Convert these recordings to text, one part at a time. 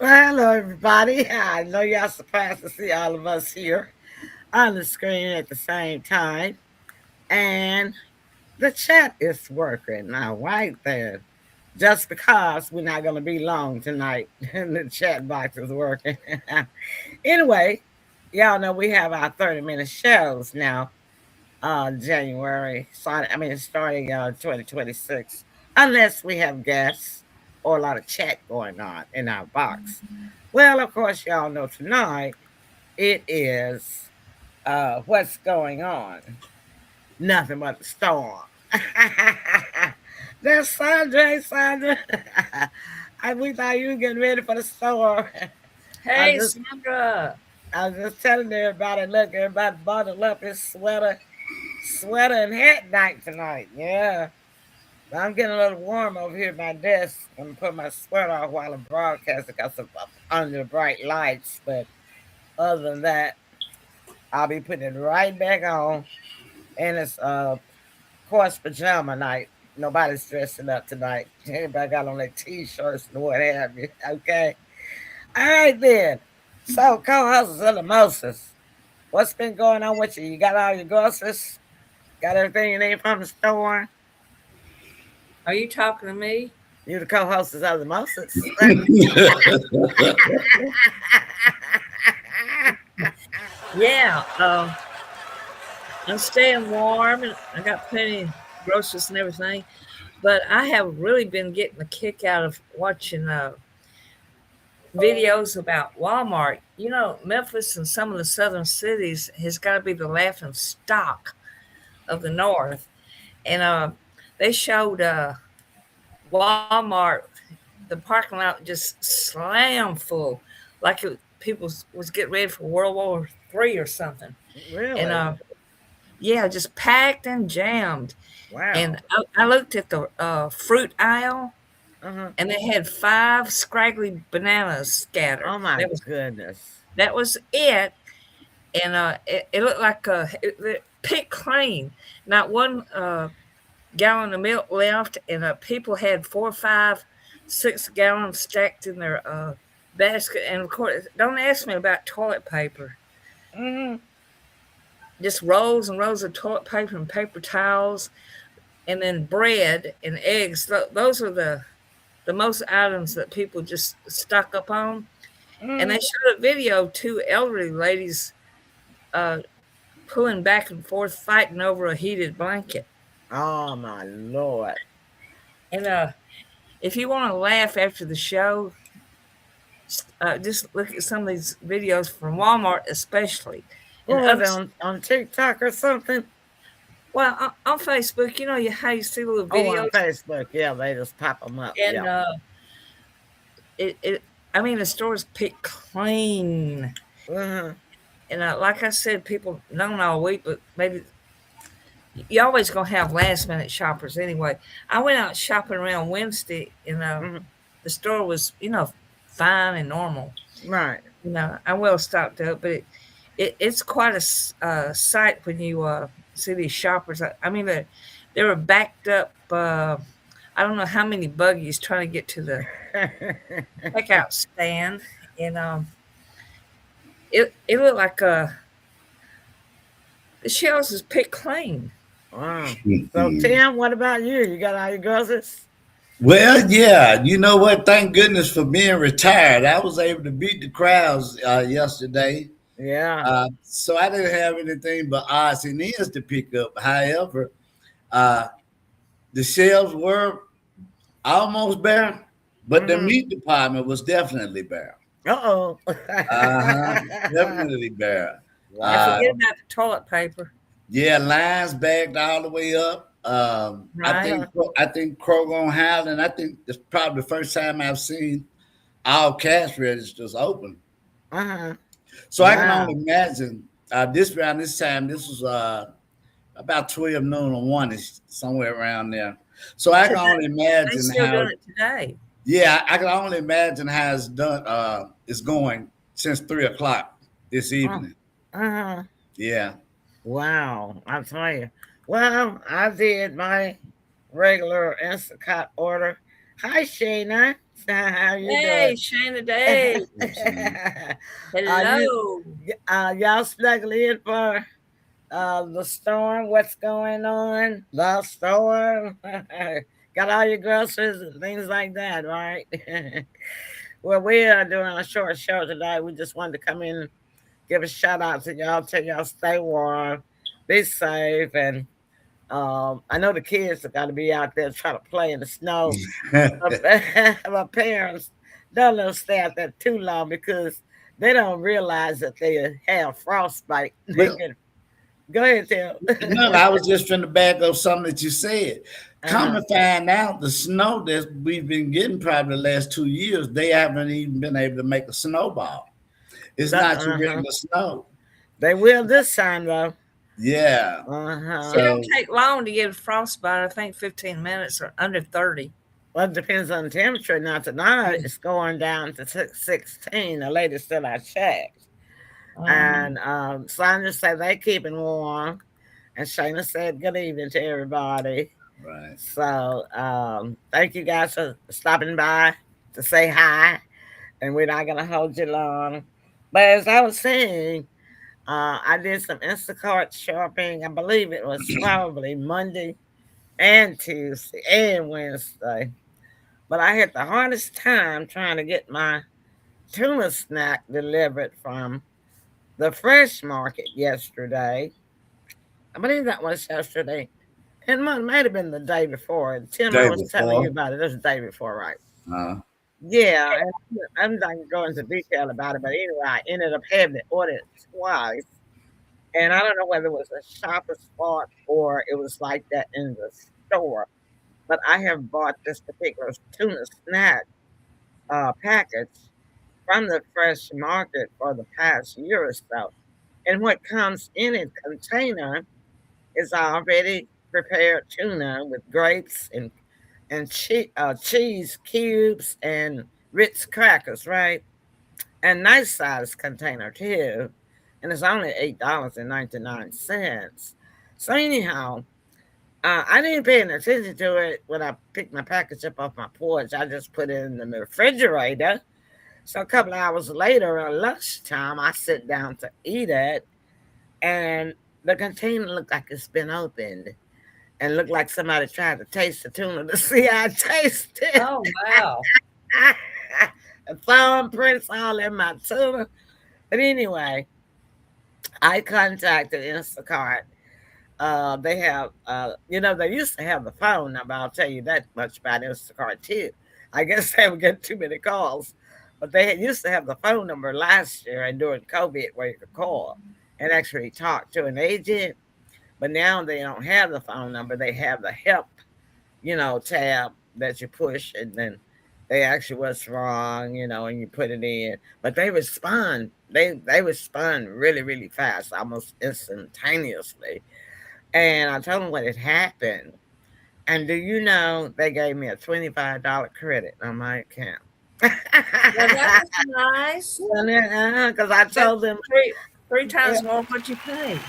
Well, hello, everybody. I know y'all surprised to see all of us here on the screen at the same time. And the chat is working now, right there. Just because we're not going to be long tonight, and the chat box is working. Anyway, y'all know we have our 30-minute shows now, January, starting 2026, unless we have guests or a lot of chat going on in our box. Well, of course, y'all know tonight it is what's going on. Nothing but the storm. There's Sandra. Sandra. We thought you were getting ready for the storm. I Hey, just Sandra. I was just telling everybody, look, everybody bundle up his sweater and hat night tonight. Yeah. I'm getting a little warm over here at my desk. I'm gonna put my sweater on while I'm broadcasting because I'm up under the bright lights. But other than that, I'll be putting it right back on. And it's of course pajama night. Nobody's dressing up tonight. Everybody got on their t-shirts and what have you. Okay. All right then. So co-hostess of the Moses. What's been going on with you? You got all your groceries? Got everything you need from the store? Are you talking to me? You the co-hostess of the Moses. Yeah, I'm staying warm and I got plenty of groceries and everything. But I have really been getting a kick out of watching videos about Walmart. You know, Memphis and some of the southern cities has got to be the laughing stock of the north. And they showed Walmart, the parking lot just slam full, like people was getting ready for World War III or something. And Really? yeah, just packed and jammed. And Wow. I looked at the fruit aisle, Uh-huh. and they had five scraggly bananas scattered. Oh my goodness. That was it. And it looked like it picked clean. Not one gallon of milk left, and people had 4, 5, 6 gallons stacked in their basket. And of course, don't ask me about toilet paper. Mm-hmm. Just rolls and rolls of toilet paper and paper towels, and then bread and eggs. Those are the most items that people just stock up on. And they Mm-hmm. showed a video of two elderly ladies uh, pulling back and forth, fighting over a heated blanket. Oh my Lord. And if you want to laugh after the show, just look at some of these videos from Walmart, especially, and What was other. it on TikTok or something? Well, on Facebook, you know how you see little Oh, on videos, Facebook. Yeah, they just pop them up. and Yeah. it. I mean, the stores pick clean, Uh-huh. and like I said, people don't all week, but maybe you always gonna have last minute shoppers anyway. I went out shopping around Wednesday, and Mhm. the store was fine and normal. Right. I well stocked up, but it's quite a sight when you see these shoppers. I mean, they were backed up. I don't know how many buggies trying to get to the checkout stand, and it looked like the shelves was picked clean. Wow. So Tim, what about you? You got all your groceries? Well, yeah, you know what? Thank goodness for being retired. I was able to beat the crowds yesterday. Yeah. So I didn't have anything but odds and ends to pick up. However, uh, the shelves were almost bare, but the Mm-hmm. meat department was definitely bare. Uh-oh. Uh-huh. Definitely bare. And Uh, Wow. forget about the toilet paper, yeah, lines backed all the way up. right? I think Kroger on Highland. I think it's probably the first time I've seen all cash registers open. Uh-huh. So I can Wow. only imagine this around this time. This was about 12 noon or one is somewhere around there. So I can Today, only they imagine still how. doing it today. Yeah, I can only imagine how it's done. It's going since 3 o'clock this Oh. evening. Uh-huh. Yeah. Wow. I'll tell you. Well, I did my regular Instacart order. Hi, Shayna. How you Hey, doing? Shana Day. You Hello. y'all snuggle in for the storm? What's going on? The storm. Got all your groceries and things like that, right? Well, we are doing a short show today. We just wanted to come in and give a shout out to y'all. Tell y'all stay warm, be safe, and I know the kids are got to be out there trying to play in the snow. My parents don't let them stay out there too long because they don't realize that they have frostbite. They Well, get go ahead, Tim. no, I was just trying to back up something that you said. Come uh-huh. to find out, the snow that we've been getting probably the last 2 years, they haven't even been able to make a snowball. It's not your Uh-huh. regular snow. They will this time though. Yeah. It Uh-huh. don't So take long to get a frostbite. I think 15 minutes or under 30. Well, it depends on the temperature. Now tonight Yeah. it's going down to 16. The latest that I checked, Um, and Sonia said they keeping warm, and Shayna said good evening to everybody. right. So thank you guys for stopping by to say hi, and we're not gonna hold you long. But as I was saying, I did some Instacart shopping. I believe it was probably Monday and Tuesday and Wednesday. But I had the hardest time trying to get my tuna snack delivered from the fresh market yesterday. I believe that was yesterday. It might have been the day before. And Tim, I Day was telling you before. about it. It was the day before, right? Uh, Yeah, and I'm not gonna go into detail about it, but anyway, I ended up having it ordered twice. And I don't know whether it was a shopper spot or it was like that in the store. But I have bought this particular tuna snack package from the fresh market for the past year or so. And what comes in a container is already prepared tuna with grapes and cheese cubes and Ritz crackers, right? And nice size container too. And it's only $8.99. So anyhow, I didn't pay any attention to it when I picked my package up off my porch. I just put it in the refrigerator. So a couple of hours later at lunchtime, I sit down to eat it, and the container looked like it's been opened and looked like somebody tried to taste the tuna to see how it tasted. oh, wow. Thumbprints all in my tuna. But anyway, I contacted Instacart. They have, they used to have the phone number. I'll tell you that much about Instacart too. I guess they would get too many calls, but used to have the phone number last year and during COVID where you could call and actually talk to an agent. But now they don't have the phone number. They have the help, tab that you push, and then they ask you what's wrong, and you put it in. But they respond. They respond really, really fast, almost instantaneously. And I told them what had happened. And do you know they gave me a $25 credit on my account? Well, that was nice. Because I That's told them, three yeah, times more what you paid.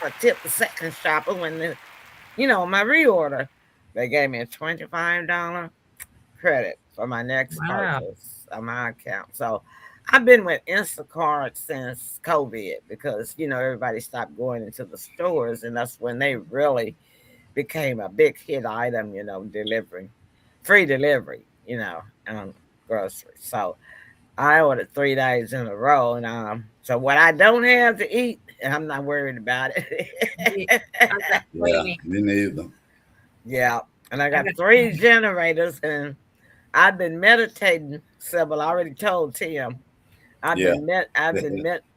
I tipped the second shopper when my reorder. They gave me a $25 credit for my next Wow. purchase on my account. So I've been with Instacart since COVID because everybody stopped going into the stores, and that's when they really became a big hit item. Delivering free delivery. On groceries. So I ordered 3 days in a row, and so what I don't have to eat, I'm not worried about Yeah, it. I got yeah, three. me neither. Yeah, and I I got got three generators, and I've been meditating. Sybil, I already told Tim. Yeah.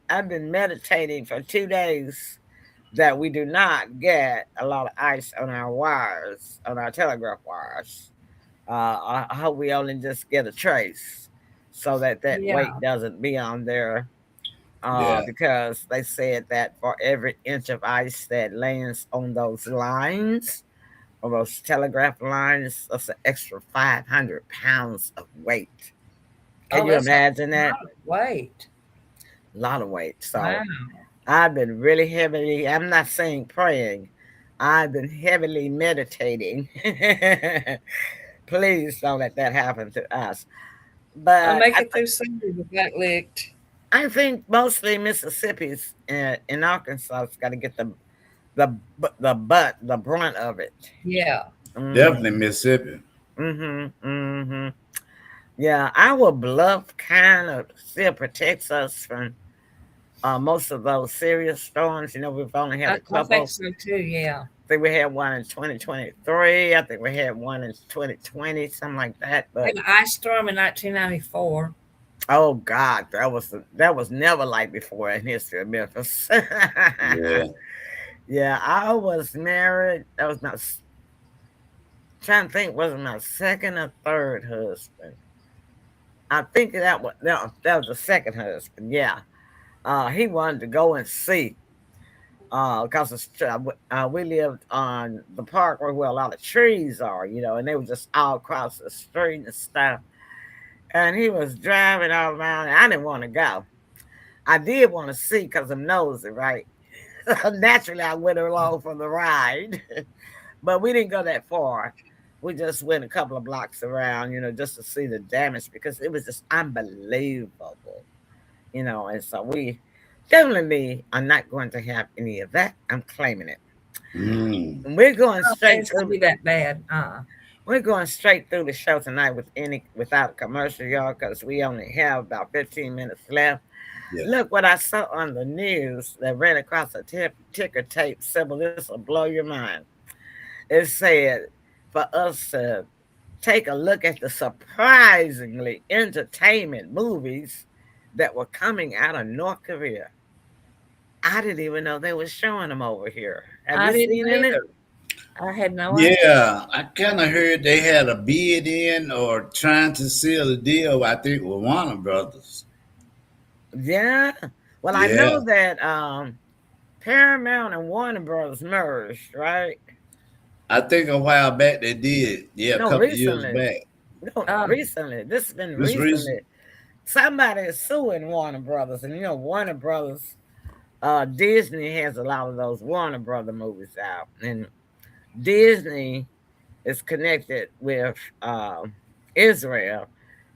I've been meditating for 2 days that we do not get a lot of ice on our wires, on our telegraph wires. I hope we only just get a trace so that that weight yeah. doesn't be on there. Yeah. Because they said that for every inch of ice that lands on those lines, on those telegraph lines, that's an extra 500 pounds of weight. Can Oh, you that's a imagine that? lot of weight. A lot of weight. Wow. So I've been really heavily, I'm not saying praying, I've been heavily meditating. Please don't let that happen to us. I But make it through Sunday with that licked. I think mostly Mississippi's in Arkansas has got to get the brunt of it. Yeah. Mm-hmm. Definitely Mississippi. Mm-hmm. Mm-hmm. Yeah, our bluff kind of still protects us from most of those serious storms. You know, we've only had a I think couple. so too. Yeah. I think we had one in 2023. I think we had one in 2020, something like that. But And the ice storm in 1994. oh God, that was never like before in history of Memphis. Yeah. Yeah, I was married. That was my trying to think. Was it my second or third husband? I think that was no, that was the second husband. Yeah, he wanted to go and see because we lived on the park where a lot of trees are, and they were just all across the street and stuff. And he was driving all around, and I didn't want to go. I did want to see because I'm nosy, right? Naturally, I went along for the ride, but we didn't go that far. We just went a couple of blocks around, just to see the damage because it was just unbelievable, And so we definitely are not going to have any of that. I'm claiming it. Mm. And we're going I don't think straight it's gonna through. be that bad. We're going straight through the show tonight without a commercial, y'all, because we only have about 15 minutes left. Yeah. Look what I saw on the news that ran across a ticker tape symbol. This will blow your mind. It said for us to take a look at the surprisingly entertainment movies that were coming out of North Korea. I didn't even know they were showing them over here. Have I you didn't seen any? either. I had no idea. Yeah, I kind of heard they had a bid in or trying to seal a deal, I think, with Warner Brothers. Yeah. Well, I Yeah, know that Paramount and Warner Brothers merged, right? I think a while back they did. Yeah, a No, couple of years recently. back. No, Um, recently. This has been This reason. recently. Somebody is suing Warner Brothers, and Warner Brothers, Disney has a lot of those Warner Brother movies out, and Disney is connected with Israel,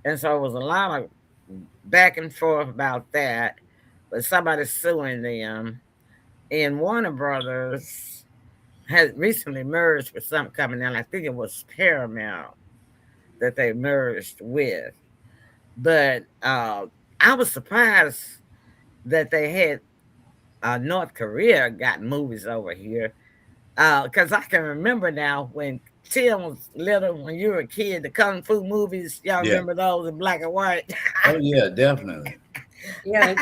and so it was a lot of back and forth about that. But somebody's suing them, and Warner Brothers has recently merged with something coming out. I think it was Paramount that they merged with. But I was surprised that they had North Korea got movies over here. Because I can remember now when Tim was little, when you were a kid, the kung fu movies, y'all Yeah. remember those in black and white? Oh yeah, definitely. yeah,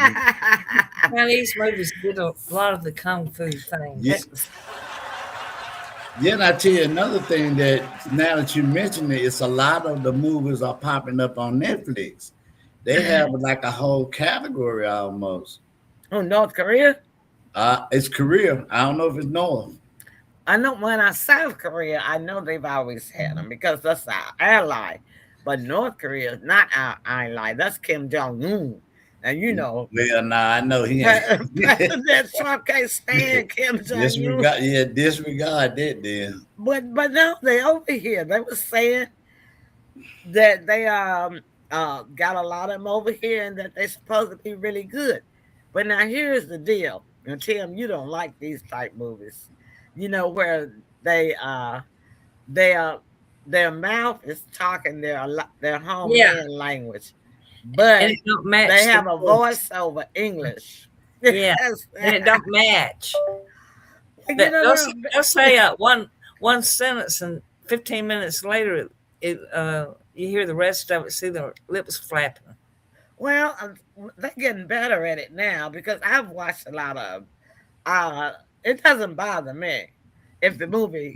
Chinese movies did a lot of the kung fu things. Yeah. Then I tell you another thing that now that you mention it, it's a lot of the movies are popping up on Netflix. They have like a whole category almost. Oh, North Korea? It's Korea. I don't know if it's North. I know when I South Korea, I know they've always had them because that's our ally. But North Korea is not our ally. That's Kim Jong Un. And Well, nah, I know he ain't. President Trump can't stand Kim Jong Un. Disregard that then. But no, they over here. They were saying that they got a lot of them over here and that they're supposed to be really good. But now here's the deal. And Tim, you don't like these type movies. Where they their mouth is talking their Yeah, homeland language, and but it don't match they the have a voice. voice over English. Yeah, Yes. and it don't match. You That know they'll, what? they'll say one sentence, and 15 minutes later, you hear the rest of it. See the lips flapping. Well, they're getting better at it now because I've watched a lot of. Uh, it doesn't bother me if the movie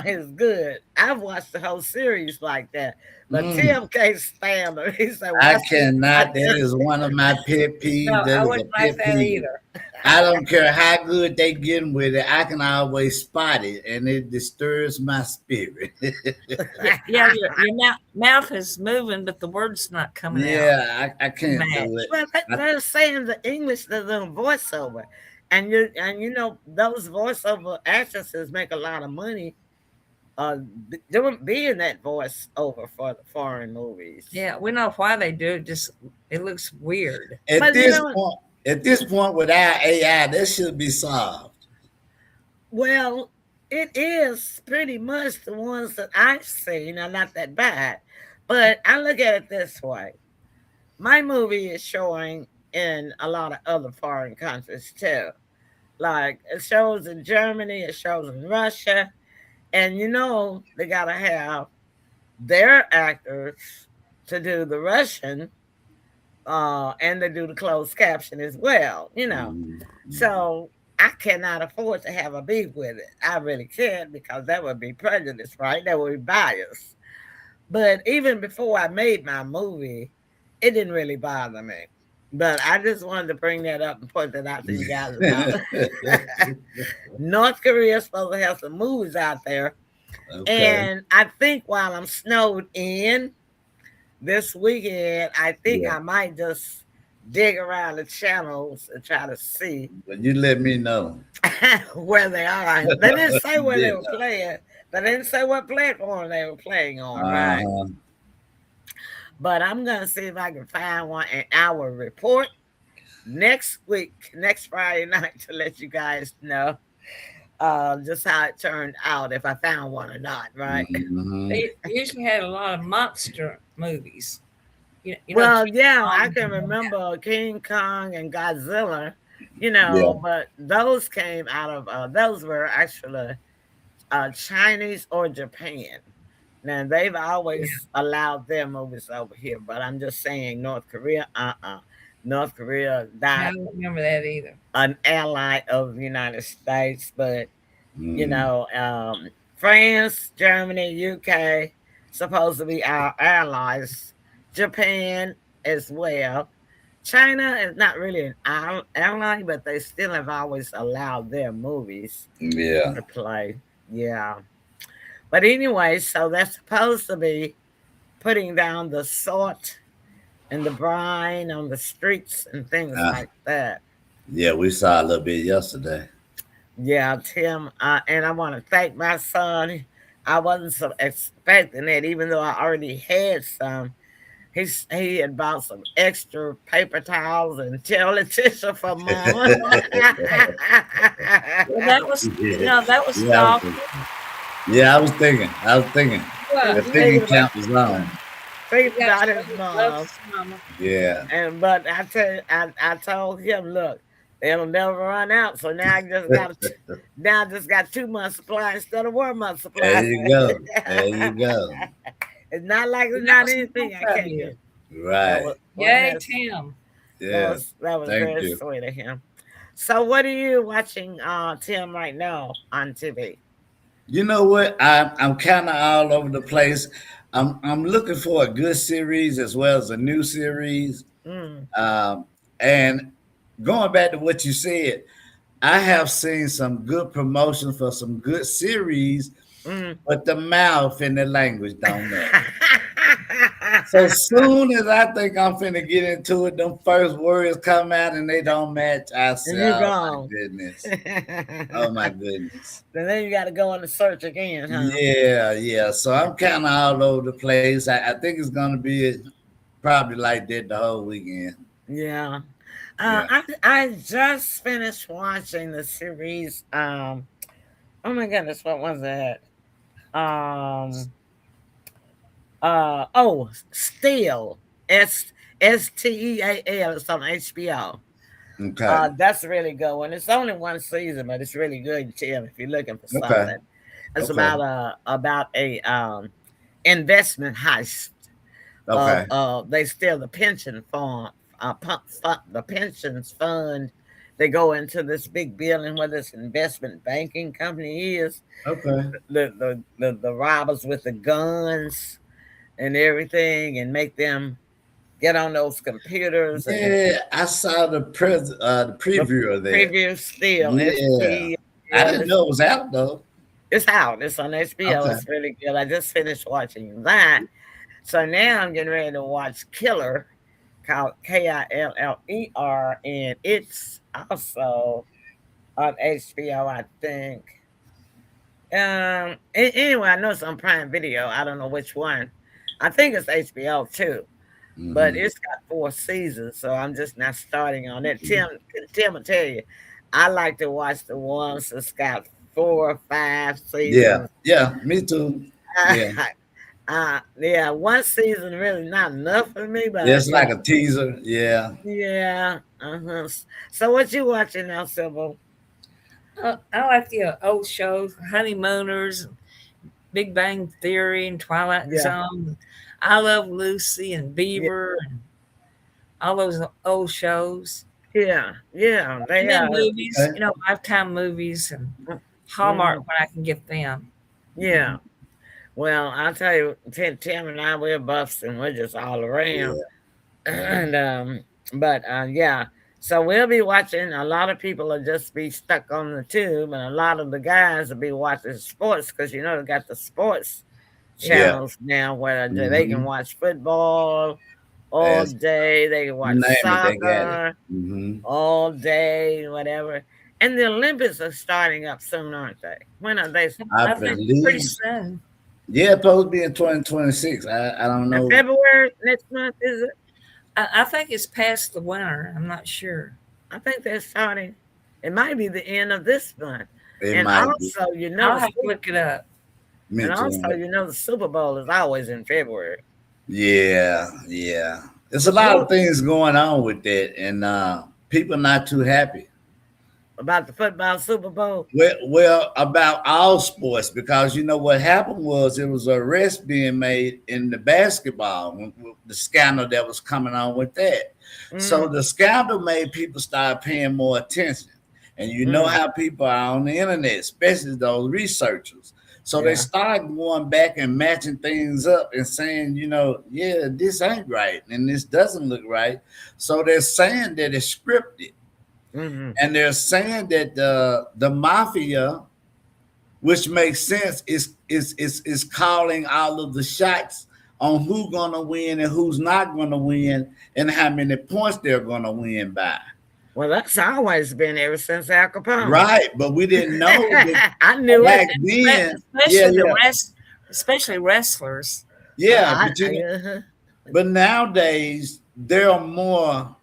is good. I've watched the whole series like that, but Mm, Tim can't stand it. He said, "Well, I that's just cannot. That is one of my pet No, peeves. That I is a wouldn't like pet that peeve. either. I don't care how good they getting with it. I can always spot it, and it disturbs my spirit. Yeah, your mouth is moving, but the word's not coming out. Yeah, I can't Match. do it. Well, they're saying the English does a voiceover, and you know those voiceover actresses make a lot of money. Doing being that voiceover for the foreign movies. Yeah, we know why they do it. Just it looks weird. At But you this know, point, at this point, without AI, that should be solved. well, it is pretty much the ones that I've seen are not that bad. But I look at it this way: my movie is showing in a lot of other foreign countries too. Like it shows in Germany, it shows in Russia, and you know they gotta have their actors to do the Russian, and they do the closed caption as well. You know, Mhm. so I cannot afford to have a beef with it. I really can't because that would be prejudice, right? That would be bias. But even before I made my movie, it didn't really bother me. But I just wanted to bring that up and point that out to you guys about North Korea is supposed to have some movies out there. Okay. And I think while I'm snowed in this weekend, I think Yeah. I might just dig around the channels and try to see But you let me know. where they are. They didn't say where they Yeah. were playing. They didn't say what platform they were playing on, right? Uh-huh. But I'm gonna see if I can find one in our report next week, next Friday night, to let you guys know just how it turned out, if I found one or not, right? Mhm. They usually had a lot of monster movies. You know, Well, King yeah, I Kong. can remember King Kong and Godzilla, Yeah. but those came out of those were actually Chinese or Japan. Now they've Yeah, always allowed their movies over here, but I'm just saying North Korea, North Korea I not don't remember that either. an ally of the United States, but you Mm. know, France, Germany, UK supposed to be our allies. Japan as well. China is not really an ally, but they still have always allowed their movies Yeah. to play. Yeah. But anyway, so they're supposed to be putting down the salt and the brine on the streets and things Uh, like that. yeah, we saw a little bit yesterday. Yeah, Tim, and I want to thank my son. I wasn't so expecting it, even though I already had some. He had bought some extra paper towels and toilet tissue for mama. Well, that was Yeah. that was Yeah, thoughtful. yeah, I was thinking. I was thinking. Well, The you thinking got count was on. Think got about his somebody that mom. loves his mama. Yeah. And but I tell you, I told him, look, it'll never run out. So now I just got now I just got 2 months supply instead of 1 month There supply. you go. There you go. It's not like Well, there's that not was anything I nice of can't you. do. That Right. was Yay, that's, Tim. Yeah. that was Thank very you. sweet of him. So what are you watching, Tim, right now on TV? You know what? I'm kind of all over the place. I'm looking for a good series as well as a new series. Mm. Um, and going back to what you said, I have seen some good promotion for some good series, Mm. but the mouth and the language don't match. So soon as I think I'm finna get into it, them first words come out and they don't match. I and say, you oh my gone. goodness. Oh my goodness. Then you got to go on the search again, huh? Yeah, yeah. So I'm kind of all over the place. I think it's gonna be probably like that the whole weekend. Yeah. Yeah. I just finished watching the series. Oh my goodness, what was it? Um, Steel. Steal. It's on HBO. Okay. That's a really good one. It's only one season, but it's really good, Tim. If you're looking for Okay. something, it's Okay. about a investment heist. Okay. They steal the pension fund, the pensions fund. They go into this big building where this investment banking company is. Okay. The robbers with the guns and everything, and make them get on those computers and Yeah, I saw the the preview of that. preview still. Yeah, I didn't know it was out though. It's out. It's on HBO. Okay. It's really good. I just finished watching that. So now I'm getting ready to watch Killer, called Killer, and it's also on HBO, I think. Anyway, I know it's on Prime Video. I don't know which one. I think it's HBO too, but Hmm. it's got 4 seasons, so I'm just not starting on it. Tim will tell you, I like to watch the ones that's got 4 or 5 Yeah, seasons. yeah, me too. Yeah, Yeah, one season really not enough for me, yeah, but it's like a teaser. Yeah. yeah. So what you watching now, Sybil? I like the old shows, Honeymooners, Big Bang Theory, and Twilight Yeah, Zone. I Love Lucy and yeah, Beaver and all those old shows. yeah. And They then are. movies, Okay. Lifetime movies and Hallmark Mm, when I can get them. yeah. Well, I'll tell you, Tim and I, we're buffs and we're just all around. Yeah. And but yeah. So we'll be watching. A lot of people will just be stuck on the tube, and a lot of the guys will be watching sports because they got the sports Yeah. channels now where they can Hmm. watch football all As day. They can you watch name it, they got it. soccer Hmm. all day, whatever. And the Olympics are starting up soon, aren't they? When are they? I I think pretty believe. soon. Yeah, it's supposed to be in 2026. I don't In know. February next month, is it? I think it's past the winter. I'm not sure. I think they're starting. It might be the end of this month. It And might be. also, I'll have to look it up. Me too. the Super Bowl is always in February. Yeah, yeah. There's a lot of things going on with that, and people not too happy. About the football Super Bowl. Well, about all sports, because you know what happened was it was an arrest being made in the basketball, with the scandal that was coming on with that. So Mm, the scandal made people start paying more attention. And you know mm, how people are on the internet, especially those researchers. So they yeah. start going back and matching things up and saying, yeah, this ain't right and this doesn't look right. So they're saying that it's scripted. Hmm. And they're saying that the mafia, which makes sense, is calling all of the shots on who's gonna win and who's not gonna win and how many points they're gonna win by. Well, that's always been ever since Al Capone. Right, but we didn't know that I knew back it. then. Yeah, Especially yeah, especially wrestlers. yeah. Uh-huh. But nowadays they're more,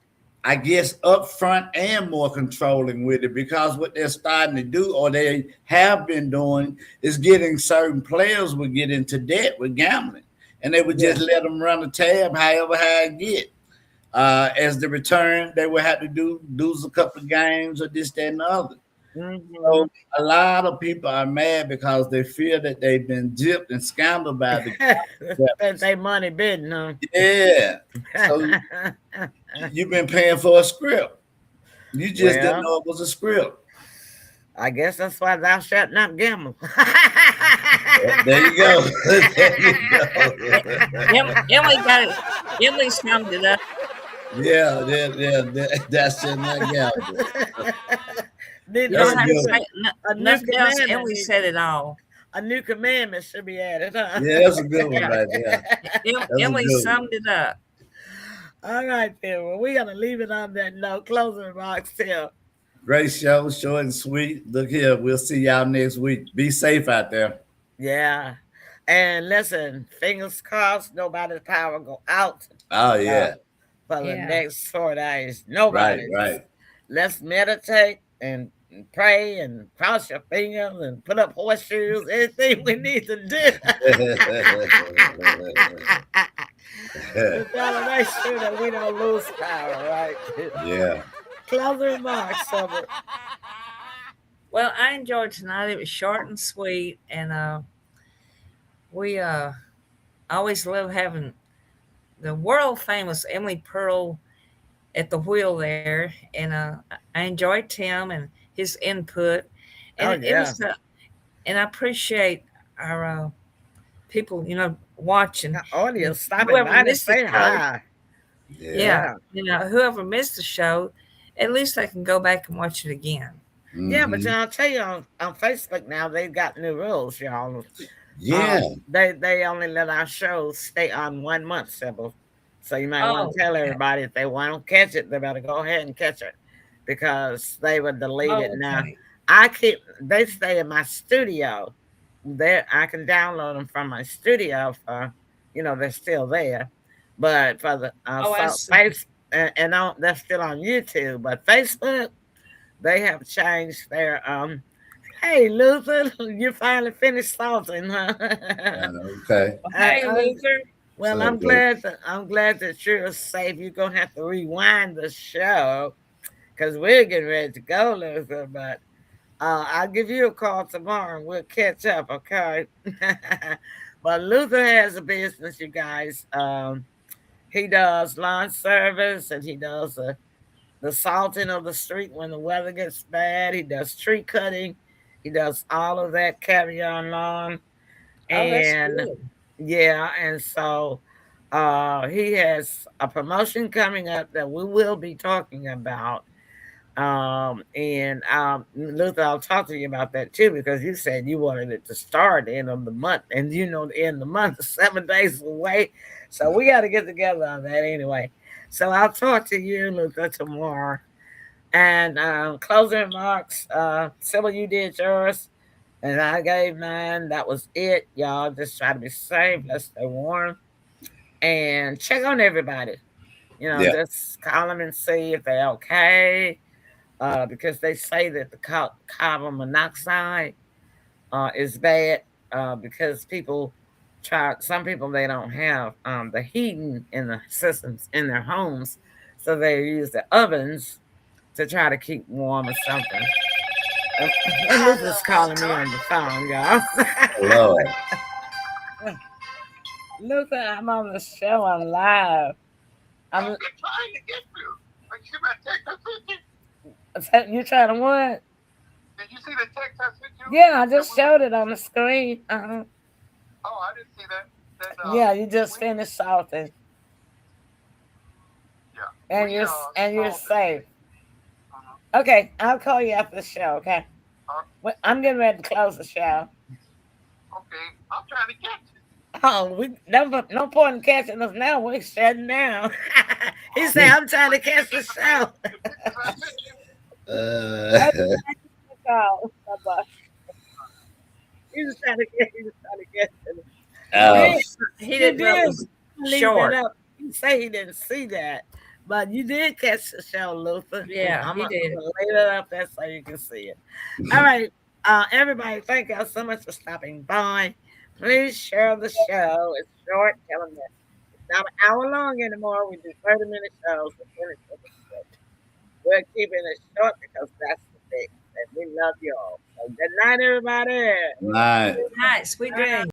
I guess, upfront and more controlling with it because what they're starting to do, or they have been doing, is getting certain players would get into debt with gambling, and they would Yeah. just let them run the tab, however high it get. As the return, they would have to lose a couple of games or this, that, and the other. Hmm. So a lot of people are mad because they feel that they've been gypped and scandaled by the Spent their money bidding, huh? yeah. So you've been paying for a script. You just didn't Well, know it was a script. I guess that's why thou shalt not gamble. There you go. There you Emily got it. Emily summed it up. yeah, that's just not gambling. Need You That's don't a have good to one. say a new nothing else. commandment. Emily said it all. A new commandment should be added, huh? Yeah, that's a good one Yeah. right there. That's a Emily good one. summed it up. All right, then. Well, we're gonna leave it on that note. Closing remarks, Tim. Great show, short and sweet. Look here, we'll see y'all next week. Be safe out there. Yeah. And listen, fingers crossed, nobody's power go out Oh uh, yeah, for the Yeah. next 4 days. right, Nobody. right. Let's meditate and pray and cross your fingers and put up horseshoes. Anything we need to do. We gotta make sure that we don't lose power, right? Yeah. Closing remarks, Summer. Well, I enjoyed tonight. It was short and sweet, and we always love having the world famous Emily Pearl at the wheel there, and I enjoyed Tim and his input, and Oh it yeah. was and I appreciate our people, watching. The audience stopping Whoever by to missed say it, hi. Yeah. Yeah. Whoever missed the show, at least they can go back and watch it again. Yeah, but Mhm. I'll tell you on Facebook now they've got new rules, y'all. Yeah. They only let our shows stay on 1 month, Sybil. So you might want Oh, to tell okay. everybody if they want to catch it, they better go ahead and catch it because they would delete it Oh, now. okay. They stay in my studio. There I can download them from my studio for, they're still there. But for the Oh, I so see. face and they're still on YouTube, but Facebook they have changed their Hey Luther, you finally finished salting, huh? Okay. Well, I, hey, I, Luther. well, So good. I'm glad that you're safe. You're gonna have to rewind the show because we're getting ready to go, Luther. But I'll give you a call tomorrow and we'll catch up, okay? But Luther has a business, you guys. He does lawn service and he does the salting of the street when the weather gets bad. He does tree cutting. He does all of that caviar lawn. Oh, that's And good. yeah, and so he has a promotion coming up that we will be talking about. And Luther, I'll talk to you about that too because you said you wanted it to start the end of the month, and the end of the month is 7 days away, so we got to get together on that anyway. So I'll talk to you, Luther, tomorrow. And closing remarks, Sybil, you did yours, and I gave mine. That was it, y'all. Just try to be safe. Let's stay warm and check on everybody. Yeah. Just call them and see if they're okay. Because they say that the carbon monoxide is bad because some people they don't have the heating in the systems in their homes, so they use the ovens to try to keep warm or something. And Luther's calling me on the phone, y'all. Lord. Luther, I'm on the show. I'm live. I've I'm. been trying to get through. Like, you see my text I sent you? You trying to what? Did you see the text I sent you? Yeah, I just showed it on the screen. Oh, I didn't see that. Yeah, you just finished salting, Yeah. and you're salted. safe. Uh-huh. Okay, I'll call you after the show. Okay. Well, I'm getting ready to close the show. Okay, I'm trying to catch it. Oh, no point in catching us now. We're shutting down. He said, "I'm trying to catch the show." The pictures I sent you. Uh, Bye-bye. He was trying to get. He was trying to get. oh, He You didn't know it did was leave short. that up. You say he didn't see that, but you did catch the show, Luther. Yeah, I'm he gonna did. lay that up there so you can see it. All right, everybody, thank y'all so much for stopping by. Please share the show. It's short. Tell them that it's not an hour long anymore. We do 30-minute shows. We're keeping it short because that's the thing. And we love y'all. So good night, everybody. night. Night, sweet dreams.